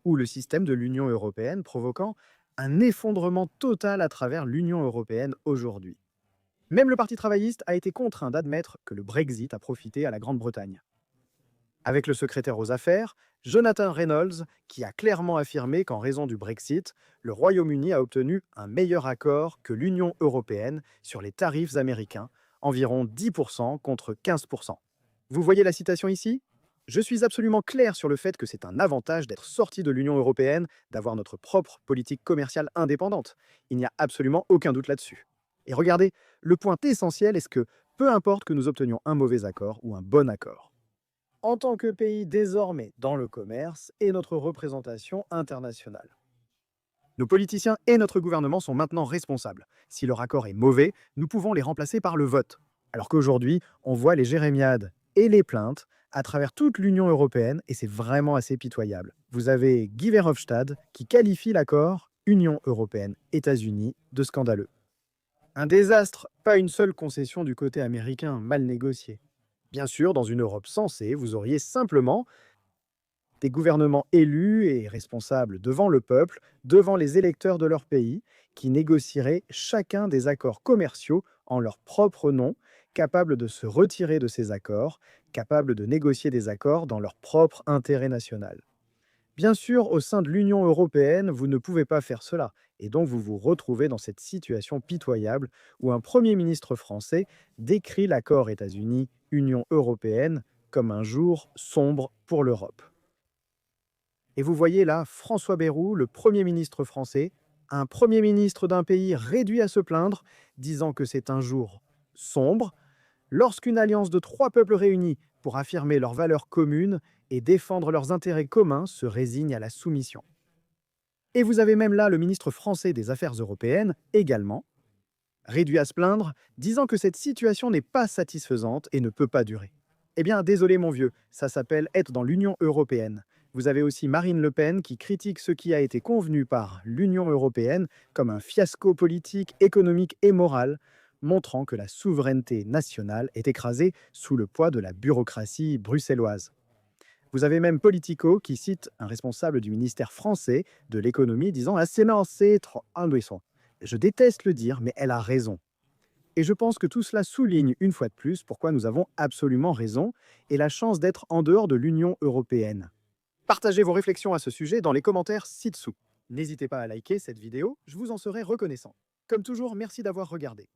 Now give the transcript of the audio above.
ou le système de l'Union européenne, provoquant un effondrement total à travers l'Union européenne aujourd'hui. Même le Parti travailliste a été contraint d'admettre que le Brexit a profité à la Grande-Bretagne. Avec le secrétaire aux affaires, Jonathan Reynolds, qui a clairement affirmé qu'en raison du Brexit, le Royaume-Uni a obtenu un meilleur accord que l'Union européenne sur les tarifs américains, environ 10% contre 15%. Vous voyez la citation ici? Je suis absolument clair sur le fait que c'est un avantage d'être sorti de l'Union européenne, d'avoir notre propre politique commerciale indépendante. Il n'y a absolument aucun doute là-dessus. Et regardez, le point essentiel est que peu importe que nous obtenions un mauvais accord ou un bon accord, en tant que pays désormais dans le commerce et notre représentation internationale. Nos politiciens et notre gouvernement sont maintenant responsables. Si leur accord est mauvais, nous pouvons les remplacer par le vote. Alors qu'aujourd'hui, on voit les jérémiades et les plaintes à travers toute l'Union européenne et c'est vraiment assez pitoyable. Vous avez Guy Verhofstadt qui qualifie l'accord Union européenne-États-Unis de scandaleux. Un désastre, pas une seule concession du côté américain mal négociée. Bien sûr, dans une Europe sensée, vous auriez simplement des gouvernements élus et responsables devant le peuple, devant les électeurs de leur pays, qui négocieraient chacun des accords commerciaux en leur propre nom, capables de se retirer de ces accords, capables de négocier des accords dans leur propre intérêt national. Bien sûr, au sein de l'Union européenne, vous ne pouvez pas faire cela, et donc vous vous retrouvez dans cette situation pitoyable où un Premier ministre français décrit l'accord États-Unis-Union européenne comme un jour sombre pour l'Europe. Et vous voyez là François Bayrou, le Premier ministre français, un Premier ministre d'un pays réduit à se plaindre, disant que c'est un jour sombre, lorsqu'une alliance de trois peuples réunis pour affirmer leurs valeurs communes et défendre leurs intérêts communs se résigne à la soumission. Et vous avez même là le ministre français des Affaires européennes, également, réduit à se plaindre, disant que cette situation n'est pas satisfaisante et ne peut pas durer. Eh bien, désolé mon vieux, ça s'appelle être dans l'Union européenne. Vous avez aussi Marine Le Pen qui critique ce qui a été convenu par l'Union européenne comme un fiasco politique, économique et moral, montrant que la souveraineté nationale est écrasée sous le poids de la bureaucratie bruxelloise. Vous avez même Politico qui cite un responsable du ministère français de l'économie disant «Ah, c'est trop indécent». Je déteste le dire, mais elle a raison. Et je pense que tout cela souligne une fois de plus pourquoi nous avons absolument raison et la chance d'être en dehors de l'Union européenne. Partagez vos réflexions à ce sujet dans les commentaires ci-dessous. N'hésitez pas à liker cette vidéo, je vous en serai reconnaissant. Comme toujours, merci d'avoir regardé.